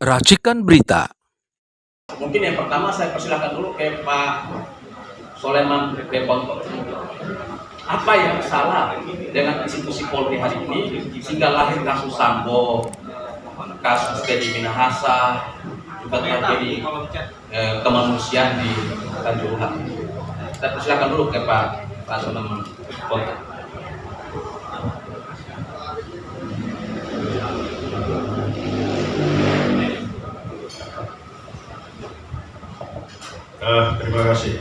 Racikan Berita. Mungkin yang pertama saya persilahkan dulu ke Pak Soleman Deponto. Apa yang salah dengan institusi Polri hari ini sehingga lahir kasus Sambo, kasus Teddy Minahasa, juga tragedi kemanusiaan di Kanjuruhan. Saya persilahkan dulu ke Pak Soleman Deponto. Terima kasih.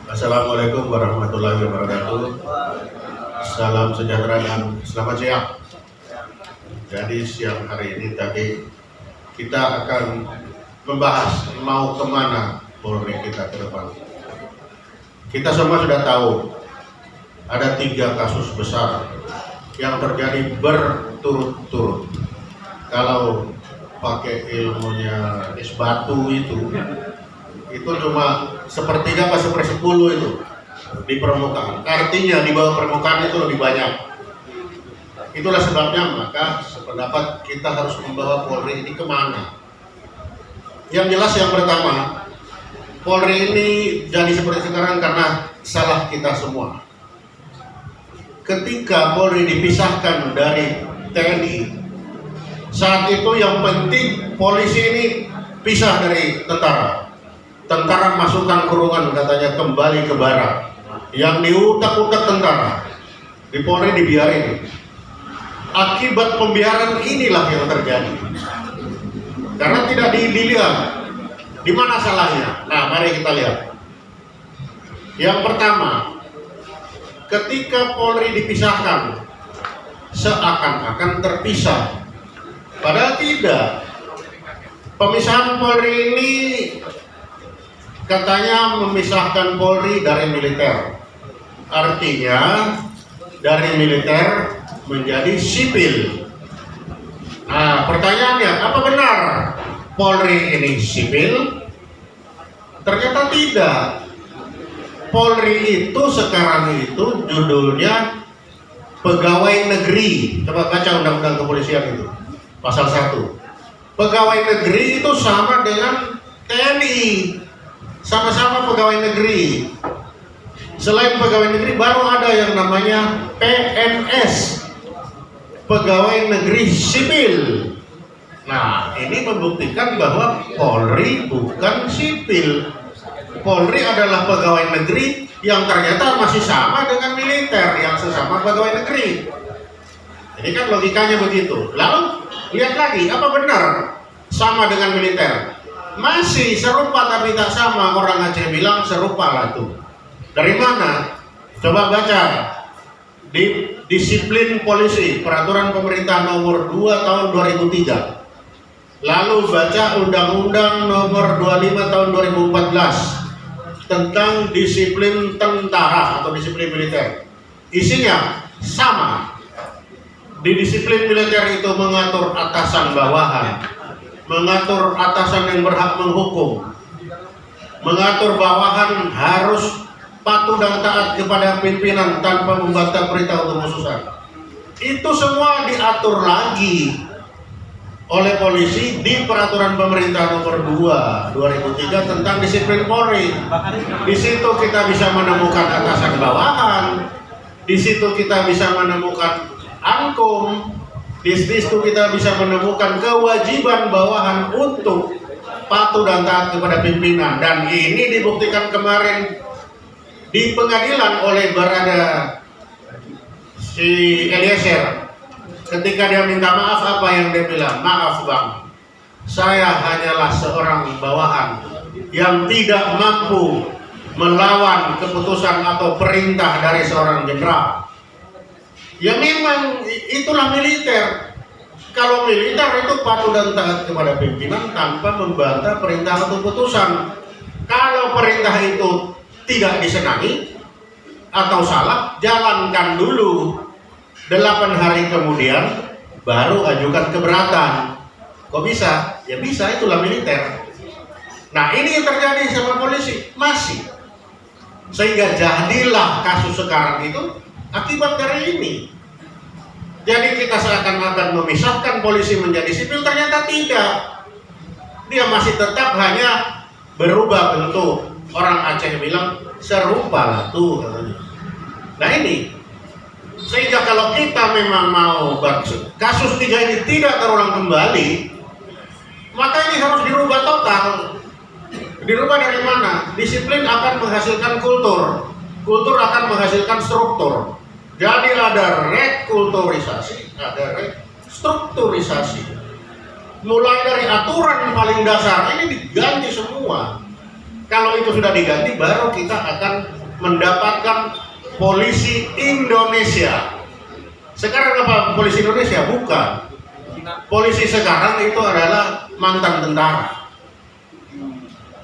Assalamualaikum warahmatullahi wabarakatuh. Salam sejahtera dan selamat siang. Jadi siang hari ini tadi kita akan membahas mau kemana Polri kita ke depan. Kita semua sudah tahu ada 3 kasus besar yang terjadi berturut-turut. Kalau pakai ilmunya es batu itu cuma sepertiga atau 1/10 itu di permukaan. Artinya di bawah permukaan itu lebih banyak. Itulah sebabnya maka sependapat kita harus membawa Polri ini kemana. Yang jelas yang pertama, Polri ini jadi seperti sekarang karena salah kita semua. Ketika Polri dipisahkan dari TNI, saat itu yang penting polisi ini pisah dari tentara. Tentara masukkan kurungan, katanya kembali ke barak. Yang diutak-utak tentara, di Polri dibiarin. Akibat pembiaran inilah yang terjadi. Karena tidak dilihat di mana salahnya. Nah, mari kita lihat. Yang pertama, ketika Polri dipisahkan, seakan-akan terpisah. Padahal tidak. Pemisahan Polri ini katanya memisahkan Polri dari militer. Artinya dari militer menjadi sipil. Nah, pertanyaannya, apa benar Polri ini sipil? Ternyata tidak. Polri itu sekarang itu judulnya pegawai negeri. Coba baca undang-undang kepolisian itu, pasal 1. Pegawai negeri itu sama dengan TNI. Sama-sama pegawai negeri. Selain pegawai negeri baru ada yang namanya PNS, pegawai negeri sipil. Nah, ini membuktikan bahwa Polri bukan sipil. Polri adalah pegawai negeri yang ternyata masih sama dengan militer yang sesama pegawai negeri. Ini kan logikanya begitu. Lalu lihat lagi, apa benar sama dengan militer? Masih serupa tapi tak sama. Orang Aceh bilang serupa lah tuh. Dari mana? Coba baca di disiplin polisi, peraturan pemerintah nomor 2 tahun 2003. Lalu baca undang-undang nomor 25 tahun 2014 tentang disiplin tentara atau disiplin militer. Isinya sama. Di disiplin militer itu mengatur atasan bawahan, mengatur atasan yang berhak menghukum, mengatur bawahan harus patuh dan taat kepada pimpinan tanpa membantah perintah atau khususan. Itu semua diatur lagi oleh polisi di peraturan pemerintah nomor 2 2003 tentang disiplin Polri. Di situ kita bisa menemukan atasan bawahan, di situ kita bisa menemukan angkum, di situ kita bisa menemukan kewajiban bawahan untuk patuh dan taat kepada pimpinan. Dan ini dibuktikan kemarin di pengadilan oleh Barada si Eliezer. Ketika dia minta maaf, apa yang dia bilang? Maaf bang, saya hanyalah seorang bawahan yang tidak mampu melawan keputusan atau perintah dari seorang jenderal. Ya memang itulah militer. Kalau militer itu patuh dan taat kepada pimpinan tanpa membantah perintah atau putusan. Kalau perintah itu tidak disenangi atau salah, jalankan dulu. 8 hari kemudian baru ajukan keberatan. Kok bisa? Ya bisa, itulah militer. Nah, ini yang terjadi sama polisi, masih. Sehingga jadilah kasus sekarang itu akibat dari ini. Jadi kita seakan-akan memisahkan polisi menjadi sipil, ternyata tidak. dia masih tetap hanya berubah bentuk. Orang Aceh bilang serupa lah tuh. Nah ini, sehingga kalau kita memang mau kasus 3 ini tidak terulang kembali, maka ini harus dirubah total. Dirubah dari mana? Disiplin akan menghasilkan kultur, kultur akan menghasilkan struktur. Jadi ada rekulturisasi, ada restrukturisasi. Mulai dari aturan paling dasar ini diganti semua. Kalau itu sudah diganti, baru kita akan mendapatkan polisi Indonesia. Sekarang apa polisi Indonesia? Bukan. Polisi sekarang itu adalah mantan tentara.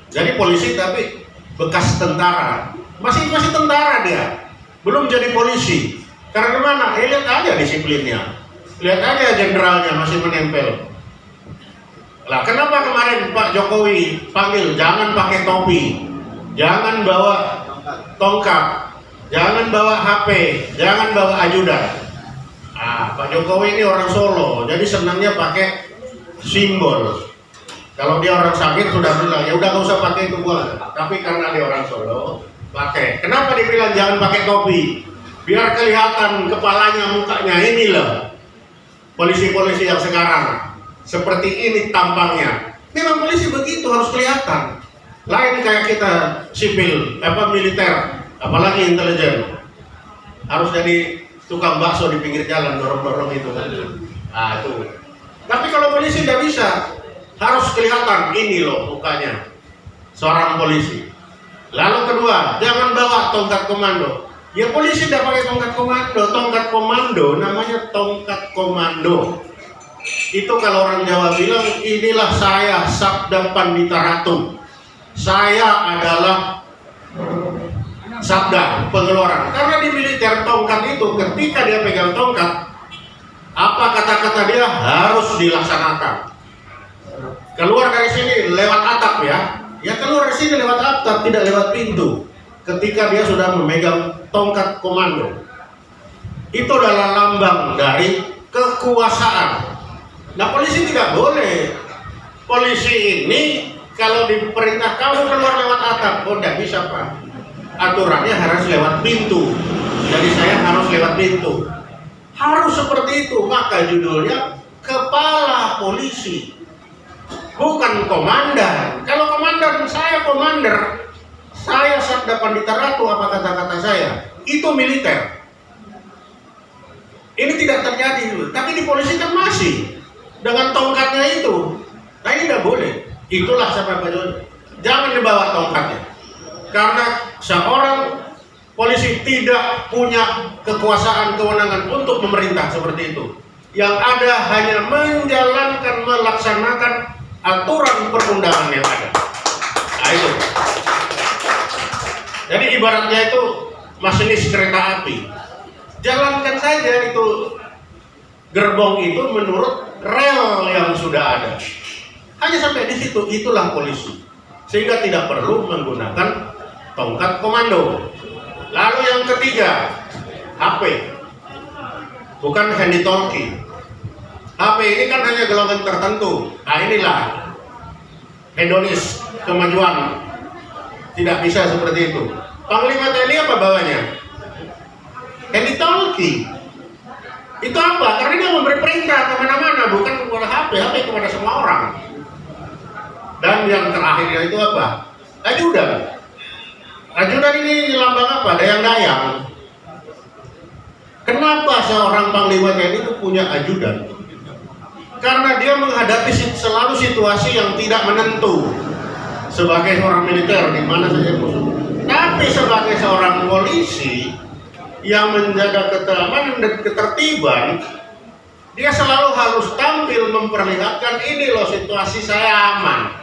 Jadi polisi tapi bekas tentara. Masih tentara dia. Belum jadi polisi. Karena mana? Lihat aja disiplinnya. Lihat aja jenderalnya masih menempel. Lah kenapa kemarin Pak Jokowi panggil jangan pakai topi, jangan bawa tongkat, jangan bawa HP, jangan bawa ajudan. Pak Jokowi ini orang Solo, jadi senangnya pakai simbol. Kalau dia orang sakit sudah bilang ya udah nggak usah pakai itu gua. Tapi karena dia orang Solo, pakai. Kenapa dibilang jangan pakai topi? Biar kelihatan kepalanya, mukanya. Inilah polisi-polisi yang sekarang. Seperti ini tampangnya. Memang polisi begitu, harus kelihatan. Lain kayak kita sipil, militer, apalagi intelijen. Harus jadi tukang bakso di pinggir jalan, dorong-dorong itu kan. Itu. Tapi kalau polisi tidak bisa, harus kelihatan ini loh mukanya. Seorang polisi. Lalu kedua, jangan bawa tongkat komando. Ya polisi tidak pakai tongkat komando. Tongkat komando namanya tongkat komando. Itu kalau orang Jawa bilang, inilah saya Sabda Pandita Ratu. Saya adalah Sabda pengeluaran. Karena di militer tongkat itu ketika dia pegang tongkat, apa kata-kata dia harus dilaksanakan. Keluar dari sini lewat atap ya. Ya keluar dari sini lewat atap, tidak lewat pintu. Ketika dia sudah memegang tongkat komando. Itu adalah lambang dari kekuasaan. Nah polisi tidak boleh. Polisi ini kalau diperintah kamu keluar lewat atap, oh tidak bisa Pak. Aturannya harus lewat pintu. Jadi saya harus lewat pintu. Harus seperti itu. Maka judulnya kepala polisi, bukan komandan. Kalau komandan, saya komander, saya Sabda Pandita Ratu, apa kata-kata saya? Itu militer. Ini tidak terjadi. Tapi di polisi kan masih dengan tongkatnya itu. Nah ini tidak boleh. Itulah sampai Pak Jokowi, jangan dibawa tongkatnya. Karena seorang polisi tidak punya kekuasaan kewenangan untuk memerintah seperti itu. Yang ada hanya menjalankan, melaksanakan aturan perundangan yang ada. Nah itu. Jadi ibaratnya itu masinis kereta api. Jalankan saja itu gerbong itu menurut rel yang sudah ada. Hanya sampai di situ, itulah polisi. Sehingga tidak perlu menggunakan tongkat komando. Lalu yang ketiga, HP. Bukan handy talkie. HP ini kan hanya golongan tertentu. Nah inilah hedonis, kemajuan. Tidak bisa seperti itu. Panglima TNI apa bawanya? Handy talkie. Itu apa? Karena dia memberi perintah kemana-mana, bukan kepada HP kepada semua orang. Dan yang terakhirnya itu apa? Ajudan. Ajudan ini lambang apa? Dayang-dayang. Kenapa seorang panglima TNI itu punya ajudan? Karena dia menghadapi selalu situasi yang tidak menentu. Sebagai seorang militer di mana saja musuh. Tapi sebagai seorang polisi yang menjaga keamanan dan ketertiban, dia selalu harus tampil memperlihatkan ini loh situasi saya aman.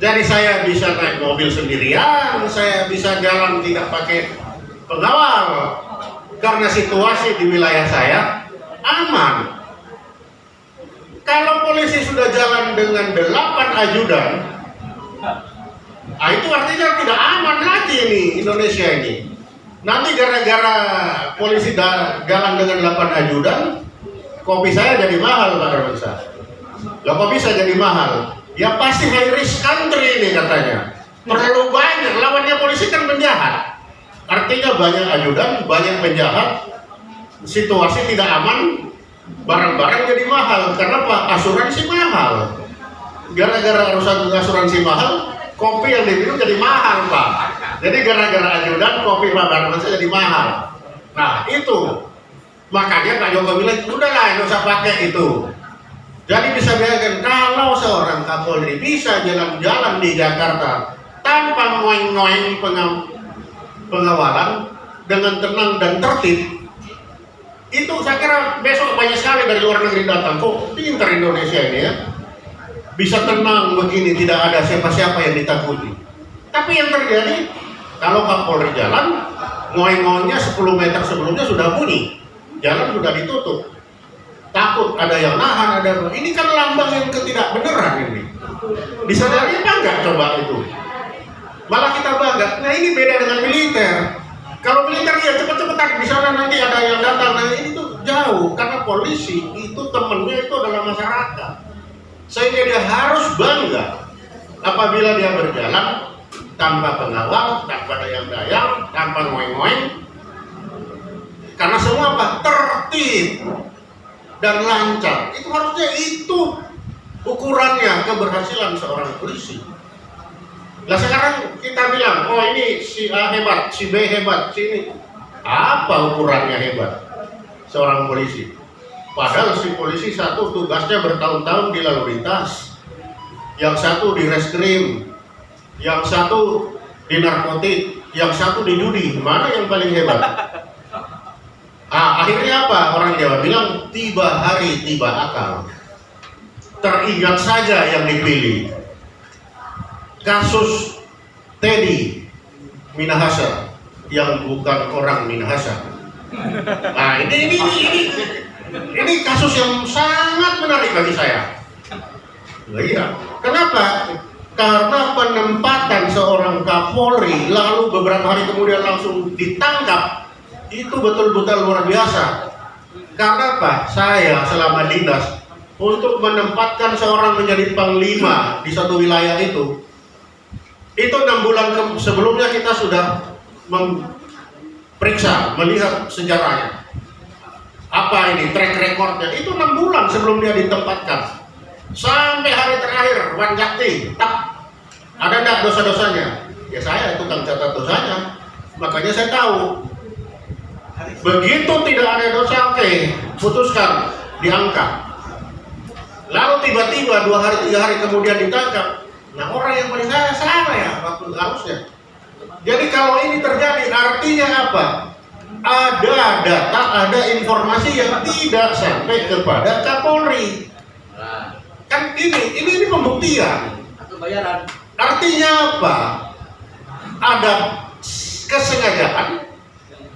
Jadi saya bisa naik mobil sendirian, saya bisa jalan tidak pakai pengawal karena situasi di wilayah saya aman. Kalau polisi sudah jalan dengan 8 ajudan, itu artinya tidak aman lagi ini Indonesia ini. Nanti gara-gara polisi jalan dengan 8 ajudan, kopi saya jadi mahal Pak Darmansyah. Loh kok bisa jadi mahal? Ya pasti high risk country ini katanya. Terlalu banyak, lawannya polisi kan penjahat. Artinya banyak ajudan, banyak penjahat, situasi tidak aman, barang-barang jadi mahal. Karena apa? Asuransi mahal. Gara-gara asuransi mahal, kopi yang diminum jadi mahal, Pak. Jadi gara-gara ajudan, kopi Pak Barmansyah jadi mahal. Nah itu, makanya Pak Jokowi bilang, udahlah nggak usah pakai itu. Jadi bisa bayangkan kalau seorang Kapolri bisa jalan-jalan di Jakarta tanpa ngoeng-ngoeng pengawalan dengan tenang dan tertib, itu saya kira besok banyak sekali dari luar negeri datang. Kok pintar Indonesia ini ya, bisa tenang begini, tidak ada siapa-siapa yang ditakuti. Tapi yang terjadi kalau Kapolri jalan, ngoeng-ngoengnya 10 meter sebelumnya sudah bunyi, jalan sudah ditutup, takut ada yang nahan, ada ini kan lambang yang ketidakbenaran ini. Disadari apa enggak coba itu? Malah kita bangga. Nah ini beda dengan militer. Kalau militer ya cepet-cepetan di sana nanti ada yang datang. Nah ini tuh jauh karena polisi itu temennya itu adalah masyarakat. Sehingga dia harus bangga apabila dia berjalan tanpa pengawal, tanpa dayang-dayang, tanpa ngoeng-ngoeng. Karena semua apa? Tertib dan lancar. Itu harusnya itu ukurannya keberhasilan seorang polisi. Nah sekarang kita bilang, oh ini si A hebat, si B hebat, si ini. Apa ukurannya hebat seorang polisi? Padahal si polisi satu tugasnya bertahun-tahun di lalu lintas, yang satu di reskrim, yang satu di narkotik, yang satu di judi. Mana yang paling hebat? Akhirnya apa? Orang Jawa bilang, tiba hari tiba akal. Teringat saja yang dipilih. Kasus Teddy Minahasa yang bukan orang Minahasa. Nah ini kasus yang sangat menarik bagi saya. Nah, iya. Kenapa? Karena penempatan seorang Kapolri lalu beberapa hari kemudian langsung ditangkap itu betul-betul luar biasa. Karena apa? Saya selama dinas untuk menempatkan seorang menjadi panglima di satu wilayah itu 6 bulan sebelumnya kita sudah memeriksa, melihat sejarahnya. Apa ini track recordnya? Itu 6 bulan sebelum dia ditempatkan. Sampai hari terakhir, Wanjakti, ada enggak dosa-dosanya? Ya saya tukang catat dosanya. Makanya saya tahu. Begitu tidak ada dosa, oke, putuskan, diangkat. Lalu tiba-tiba 2 hari 3 hari kemudian ditangkap. Nah orang yang paling salah ya waktu harusnya. Jadi kalau ini terjadi artinya apa? Ada data, ada informasi yang tidak sampai kepada Kapolri. Kan ini pembuktian. Artinya apa? Ada kesengajaan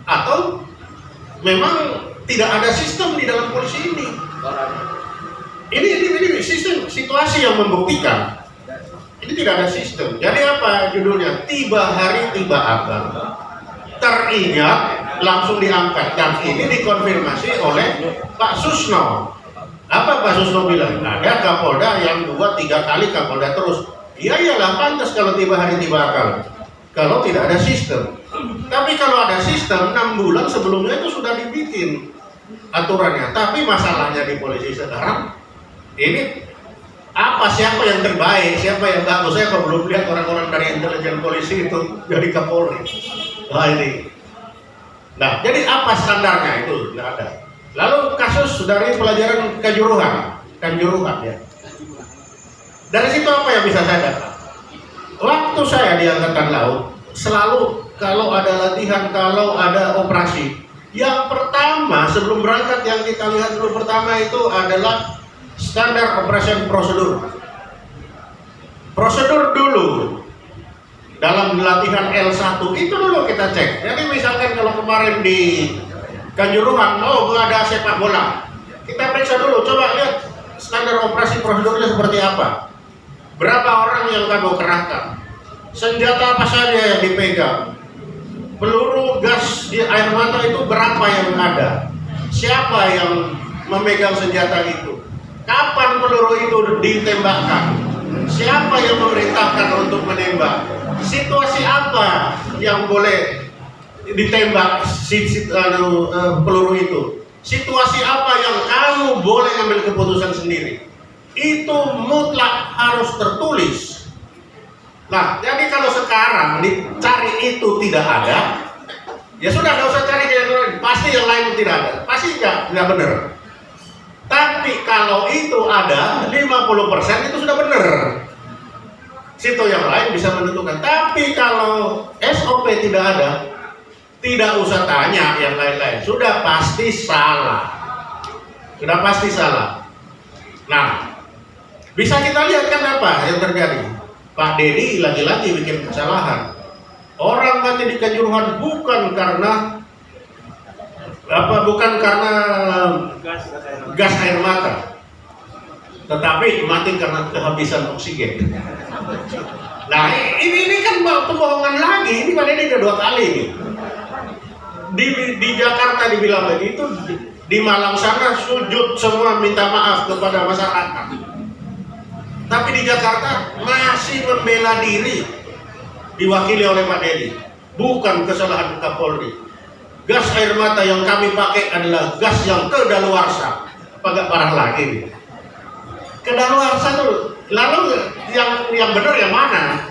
atau memang tidak ada sistem di dalam polisi ini. Ini sistem situasi yang membuktikan. Ini tidak ada sistem. Jadi apa judulnya? Tiba hari tiba akal. Teringat langsung diangkat. Dan ini dikonfirmasi oleh Pak Susno. Apa Pak Susno bilang? Ada Kapolda yang 2-3 kali Kapolda terus. Iya iyalah pantas kalau tiba hari tiba akal. Kalau tidak ada sistem. Tapi kalau ada sistem 6 bulan sebelumnya itu sudah dibikin aturannya. Tapi masalahnya di polisi sekarang ini siapa yang terbaik, siapa yang bagus. Saya belum lihat orang-orang dari intelijen polisi itu jadi Kapolri. Nah, jadi apa standarnya itu? Tidak ada. Lalu kasus dari pelajaran kanjuruhan ya. Dari situ apa yang bisa saya dapat? Waktu saya di Angkatan Laut, selalu kalau ada latihan, kalau ada operasi, yang pertama sebelum berangkat yang kita lihat dulu pertama itu adalah standar operation prosedur. Prosedur dulu dalam latihan L1 itu dulu kita cek. Jadi misalkan kalau kemarin di Kanjuruhan, nggak ada sepak bola, kita periksa dulu, coba lihat standar operasi prosedurnya seperti apa. Berapa orang yang kamu kerahkan, senjata apa saja yang dipegang, peluru gas di air mata itu berapa yang ada, siapa yang memegang senjata itu, kapan peluru itu ditembakkan, Siapa yang memerintahkan untuk menembak? Situasi apa yang boleh ditembak peluru itu? Situasi apa yang kamu boleh ambil keputusan sendiri? Itu mutlak harus tertulis. Nah, jadi kalau sekarang dicari itu tidak ada, ya sudah, nggak usah cari yang lain. Pasti yang lain tidak ada, pasti nggak benar. Tapi kalau itu ada 50% itu sudah benar. Situ yang lain bisa menentukan. Tapi kalau SOP tidak ada, tidak usah tanya yang lain-lain. Sudah pasti salah. Sudah pasti salah. Nah, bisa kita lihat kan apa yang terjadi. Pak Dedi lagi-lagi bikin kesalahan. Orang mati di Kanjuruhan bukan karena gas air mata, tetapi mati karena kehabisan oksigen. Nah, ini kan pembohongan lagi. Ini Pak Dedi udah 2 kali ini. Di Jakarta dibilang begitu, di Malang sana sujud semua minta maaf kepada masyarakat. Tapi di Jakarta masih membela diri, diwakili oleh Pak Dedi. Bukan kesalahan Kapolri. Gas air mata yang kami pakai adalah gas yang kedaluarsa. Agak parah lagi. Kedaluarsa tuh. Lalu yang benar yang mana?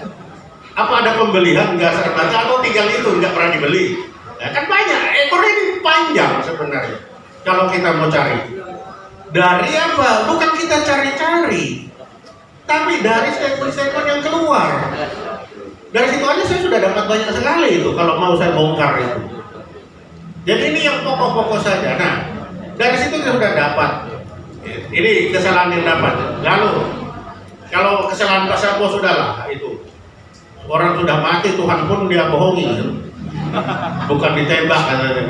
Apa ada pembelian gas air mata atau tinggal itu nggak pernah dibeli? Ya kan banyak. Ekornya ini panjang sebenarnya. Kalau kita mau cari. Dari apa? Bukan kita cari-cari. Tapi dari statement-statement yang keluar. Dari situ aja saya sudah dapat banyak sekali itu kalau mau saya bongkar itu. Jadi ini yang pokok-pokok saja. Nah, dari situ kita sudah dapat. Ini kesalahan yang dapat. Lalu kalau kesalahan Pak Sambo sudahlah itu. Orang sudah mati, Tuhan pun dia bohongi. Bukan ditembak katanya.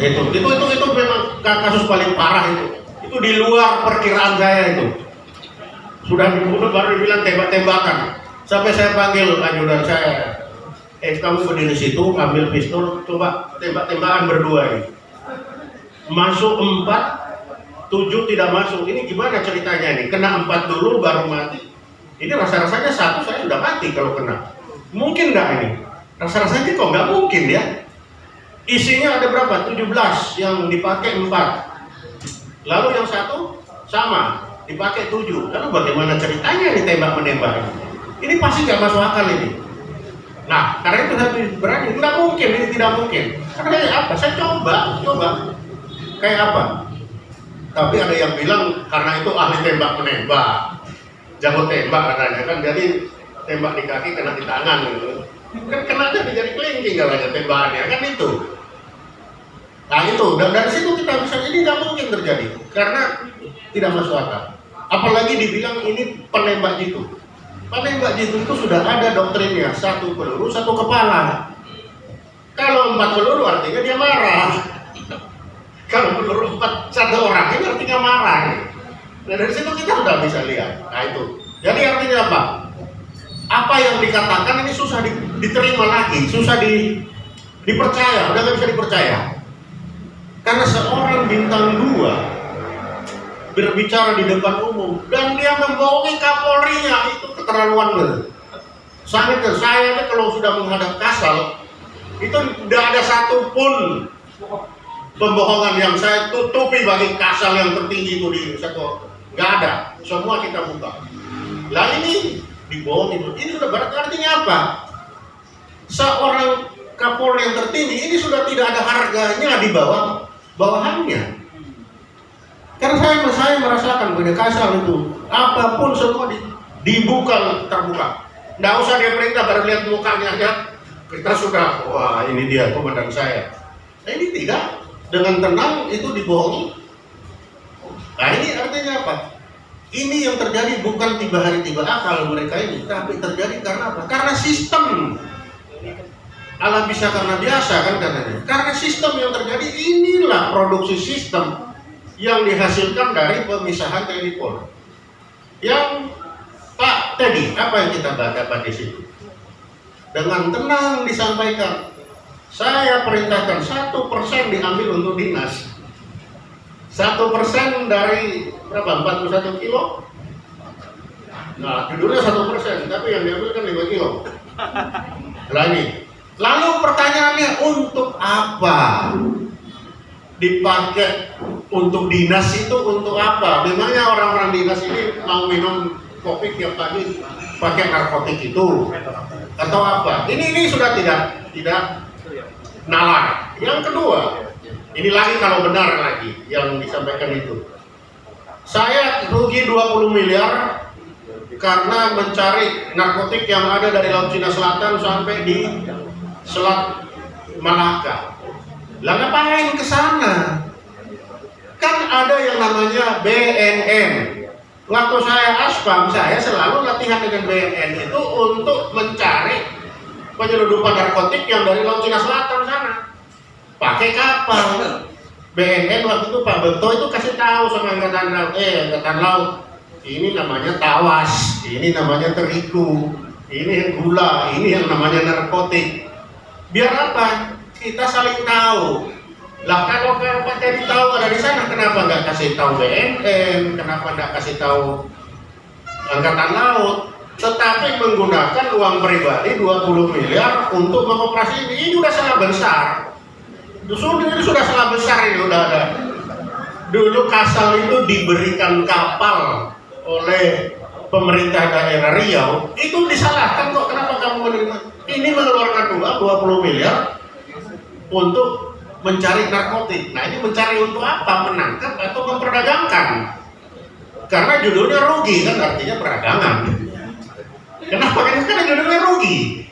Itu memang kasus paling parah itu. Itu di luar perkiraan saya itu. Sudah dibunuh baru dibilang tembak-tembakan. Sampai saya panggil ajudan saya, kamu berdiri situ, ambil pistol, coba tembak-tembakan berdua ini. Masuk 4, 7 tidak masuk. Ini gimana ceritanya ini? Kena 4 dulu baru mati. Ini rasa-rasanya 1 saya sudah mati kalau kena. Mungkin nggak ini? Rasa-rasanya kok nggak mungkin ya. Isinya ada berapa? 17, yang dipakai 4. Lalu yang 1 sama. Dipakai 7, lalu bagaimana ceritanya ini tembak-menembak ini? Ini pasti nggak masuk akal ini. Nah, karena itu saya berani, nggak mungkin, ini tidak mungkin. Karena apa? Saya coba, kayak apa? Tapi ada yang bilang karena itu ahli tembak-menembak, jago tembak katanya kan, jadi tembak di kaki kena di tangan gitu. Kan kena jadi kelingking katanya tembakannya kan itu. Nah itu, dan dari situ kita bisa, ini nggak mungkin terjadi karena tidak masuk akal. Apalagi dibilang ini penembak jitu. Penembak jitu itu sudah ada doktrinnya, 1 peluru 1 kepala. Kalau 4 peluru artinya dia marah. Kalau peluru 1 orang ini artinya marah. Nah dari situ kita sudah bisa lihat. Nah itu. Jadi artinya apa? Apa yang dikatakan ini susah diterima lagi, susah dipercaya, udah nggak bisa dipercaya. Karena seorang bintang 2 berbicara di depan umum dan dia membohongi Kapolrinya, itu keterlaluan benar. Saya kalau sudah menghadap Kasal itu tidak ada satupun pembohongan yang saya tutupi bagi Kasal yang tertinggi itu di sektor, nggak ada, semua kita buka. Lah ini dibohongi, ini sudah berarti artinya apa? Seorang Kapolri yang tertinggi ini sudah tidak ada harganya di bawah bawahannya. Karena saya merasakan pada Kasal itu apapun semua dibuka terbuka. Nggak usah dia perintah, baru lihat mukanya aja kita sudah, wah ini dia komandan saya. Nah ini tidak, dengan tenang itu dibohongi. Nah ini artinya apa? Ini yang terjadi bukan tiba hari tiba akal mereka ini, tapi terjadi karena apa? Karena sistem. Allah bisa karena biasa kan katanya. Karena sistem yang terjadi, inilah produksi sistem yang dihasilkan dari pemisahan TNI Polri. Yang Pak tadi apa yang kita dapat di situ? Dengan tenang disampaikan. Saya perintahkan 1% diambil untuk dinas. 1% dari berapa? 41 kilo. Nah, judulnya 1%, tapi yang diambil kan 5 kilo. Nah ini. Lalu pertanyaannya, untuk apa dipakai? Untuk dinas itu untuk apa? Memangnya orang-orang dinas ini mau minum kopi tiap pagi pakai narkotik itu atau apa? Ini sudah tidak nalar. Yang kedua, ini lagi kalau benar lagi yang disampaikan itu. Saya rugi 20 miliar karena mencari narkotik yang ada dari Laut Cina Selatan sampai di Selat Malaka. Lah ngapain ke sana? Kan ada yang namanya BNN. Waktu saya aspam, saya selalu latihan dengan BNN itu untuk mencari penyeludupan narkotik yang dari Laut Cina Selatan sana. Pakai kapal. BNN waktu itu Pak Beto itu kasih tahu sama Angkatan Laut, ini namanya tawas, ini namanya terigu, ini yang gula, ini yang namanya narkotik. Biar apa? Kita saling tahu. Lah kalau Pak Teddy tahu ada di sana, kenapa nggak kasih tahu BNN? Kenapa nggak kasih tahu Angkatan Laut? Tetapi menggunakan uang pribadi 20 miliar untuk mengoperasi ini udah salah besar. Ini sudah salah besar, ini udah ada. Dulu Kasal itu diberikan kapal oleh pemerintah daerah Riau, itu disalahkan kok, kenapa kamu menerima? Ini mengeluarkan uang 20 miliar untuk mencari narkotik. Nah ini mencari untuk apa? Menangkap atau memperdagangkan? Karena judulnya rugi kan, artinya perdagangan. Kenapa? Karena judulnya rugi.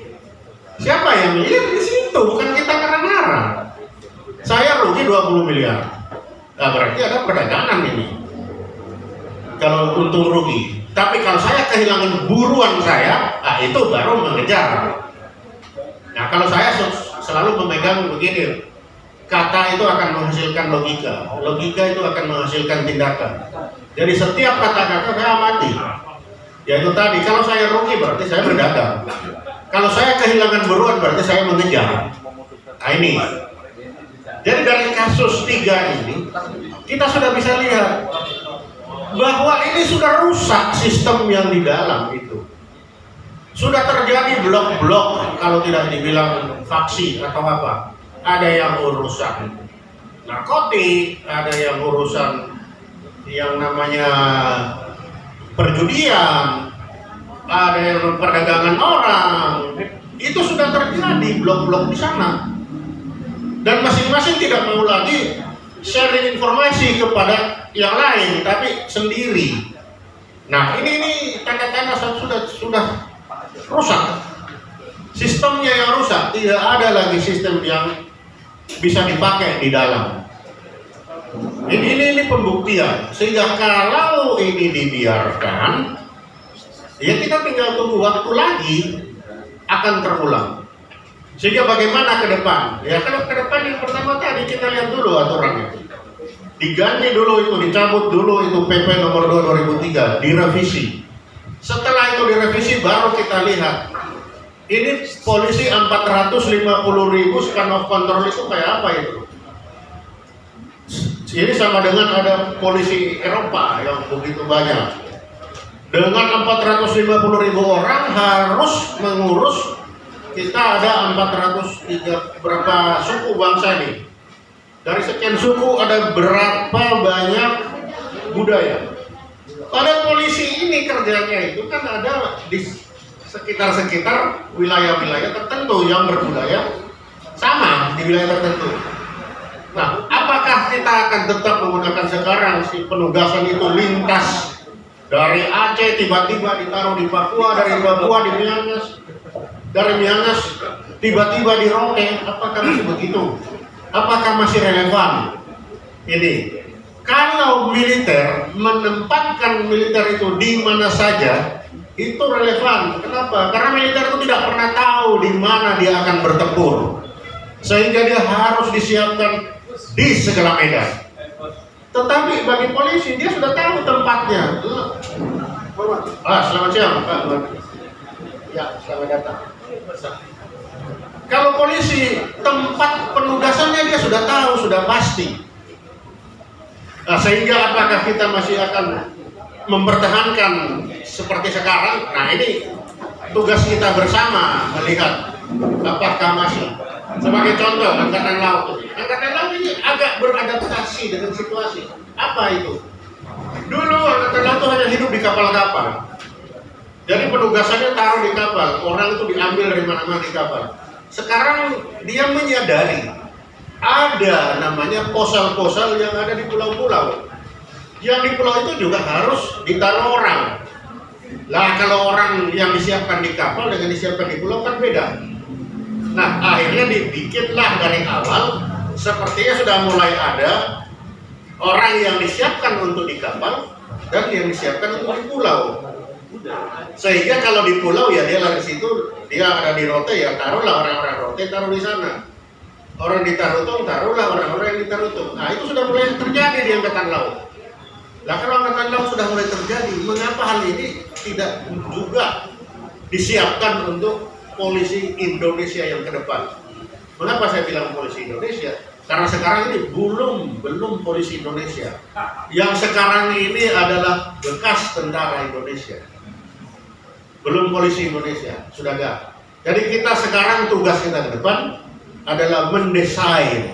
Siapa yang lihat di situ? Bukan kita marah-marah. Saya rugi 20 miliar. Nah, berarti ada perdagangan ini. Kalau untung rugi. Tapi kalau saya kehilangan buruan saya, nah itu baru mengejar. Nah, kalau saya selalu memegang begini, kata itu akan menghasilkan logika. Logika itu akan menghasilkan tindakan. Jadi setiap kata-kata saya amati. Yaitu tadi, kalau saya rugi berarti saya berdagang. Kalau saya kehilangan buruan berarti saya mengejar. Nah ini. Jadi dari kasus 3 ini, kita sudah bisa lihat bahwa ini sudah rusak sistem yang di dalam itu. Sudah terjadi blok-blok, kalau tidak dibilang faksi atau apa. Ada yang urusan narkotik, ada yang urusan yang namanya perjudian, ada yang perdagangan orang. Itu sudah terjadi blok-blok di sana. Dan masing-masing tidak mau lagi sharing informasi kepada yang lain, tapi sendiri. Nah, ini tanda-tanda sudah rusak. Sistemnya yang rusak, tidak ada lagi sistem yang bisa dipakai di dalam. Ini pembuktian. Sehingga kalau ini dibiarkan, ya kita tinggal tunggu waktu lagi akan terulang. Sehingga bagaimana ke depan? Ya kalau ke depan yang pertama tadi kita lihat dulu aturannya. Diganti dulu itu, dicabut dulu itu PP nomor 2 2003, direvisi. Setelah itu direvisi baru kita lihat. Ini polisi 450.000 span of control itu kayak apa itu? Ini sama dengan ada polisi Eropa yang begitu banyak. Dengan 450.000 orang harus mengurus. Kita ada 403 berapa suku bangsa ini. Dari sekian suku ada berapa banyak budaya. Pada polisi ini kerjanya itu kan ada di sekitar wilayah-wilayah tertentu yang berbudaya sama di wilayah tertentu. Nah, apakah kita akan tetap menggunakan sekarang si penugasan itu lintas dari Aceh tiba-tiba ditaruh di Papua, dari Papua di Miangas, dari Miangas tiba-tiba di Rote? Apakah masih begitu? Apakah masih relevan? Ini kalau militer menempatkan militer itu di mana saja itu relevan. Kenapa? Karena militer itu tidak pernah tahu di mana dia akan bertempur, sehingga dia harus disiapkan di segala medan. Tetapi bagi polisi dia sudah tahu tempatnya. Selamat siang Pak. Ya, selamat datang. Kalau polisi tempat penugasannya dia sudah tahu, sudah pasti. Nah, sehingga apakah kita masih akan mempertahankan seperti sekarang, nah ini tugas kita bersama melihat apakah masih. Sebagai contoh, Angkatan Laut. Angkatan Laut ini agak beradaptasi dengan situasi. Apa itu? Dulu Angkatan Laut itu hanya hidup di kapal-kapal. Jadi penugasannya taruh di kapal, orang itu diambil dari mana-mana di kapal. Sekarang dia menyadari ada namanya posal-posal yang ada di pulau-pulau. Yang di pulau itu juga harus ditaruh orang. Lah kalau orang yang disiapkan di kapal dengan disiapkan di pulau kan beda. Nah akhirnya dibikinlah dari awal, sepertinya sudah mulai ada orang yang disiapkan untuk di kapal dan yang disiapkan untuk di pulau. Sehingga kalau di pulau ya dia lari situ, dia ada di rote ya taruhlah orang-orang rote taruh di sana. Orang di Tarutung taruhlah orang-orang yang di Tarutung. Nah itu sudah mulai terjadi di Angkatan Laut. Nah kalau Angkatan Laut sudah mulai terjadi, mengapa hal ini tidak juga disiapkan untuk polisi Indonesia yang ke depan? Mengapa saya bilang polisi Indonesia? Karena sekarang ini belum polisi Indonesia. Yang sekarang ini adalah bekas tentara Indonesia. Belum polisi Indonesia, sudah enggak. Jadi kita sekarang tugas kita ke depan adalah mendesain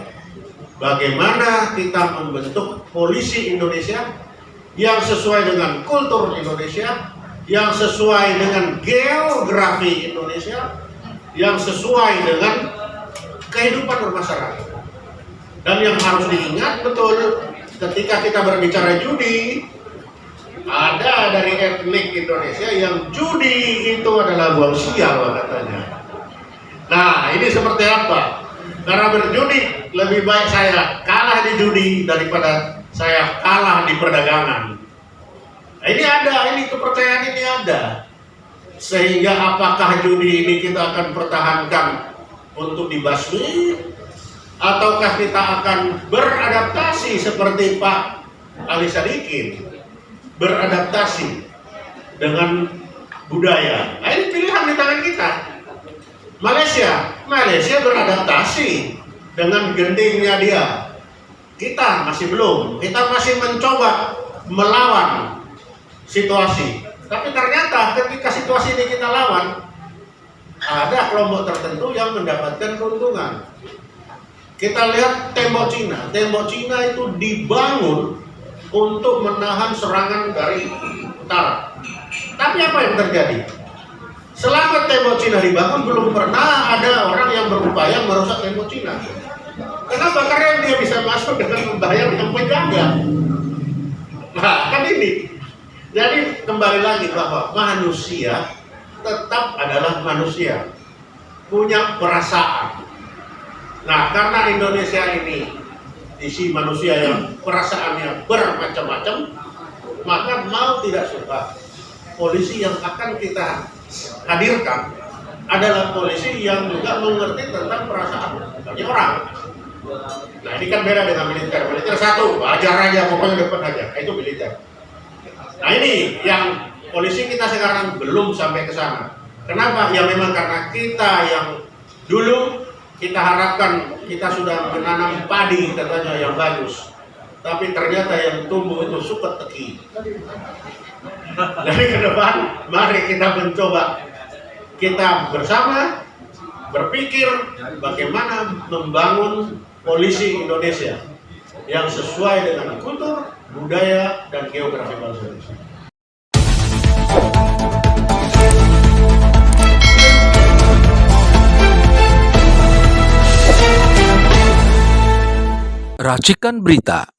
bagaimana kita membentuk polisi Indonesia yang sesuai dengan kultur Indonesia, yang sesuai dengan geografi Indonesia, yang sesuai dengan kehidupan bermasyarakat. Dan yang harus diingat betul, ketika kita berbicara judi, ada dari etnik Indonesia yang judi itu adalah buang sial katanya. Nah ini seperti apa? Karena berjudi lebih baik saya kalah di judi daripada saya kalah di perdagangan. Nah, ini kepercayaan ini ada. Sehingga apakah judi ini kita akan pertahankan untuk dibasmi, ataukah kita akan beradaptasi seperti Pak Ali Sadikin, beradaptasi dengan budaya. Nah, ini pilihan di tangan kita. Malaysia beradaptasi dengan gentingnya dia. Kita masih belum. Kita masih mencoba melawan situasi. Tapi ternyata ketika situasi ini kita lawan, ada kelompok tertentu yang mendapatkan keuntungan. Kita lihat tembok Cina. Tembok Cina itu dibangun untuk menahan serangan dari utara. Tapi apa yang terjadi? Selama tembok Cina dibangun, belum pernah ada orang yang berupaya merusak tembok Cina. Kenapa? Karena dia bisa masuk dengan membayar yang penjaga. Nah, kan ini. Jadi kembali lagi bahwa manusia tetap adalah manusia, punya perasaan. Nah, karena Indonesia ini isi manusia yang perasaannya bermacam-macam, maka mau tidak suka, polisi yang akan kita hadirkan adalah polisi yang juga mengerti tentang perasaan banyak orang. Nah ini kan beda dengan militer. Militer satu, ajar aja, pokoknya depan aja, itu militer. Nah ini yang polisi kita sekarang belum sampai ke sana. Kenapa? Ya memang karena kita yang dulu kita harapkan kita sudah menanam padi katanya yang bagus, tapi ternyata yang tumbuh itu suket teki. Dari ke depan, mari kita mencoba, kita bersama berpikir bagaimana membangun polisi Indonesia yang sesuai dengan kultur, budaya, dan geografi bangsa Indonesia. Racikan Berita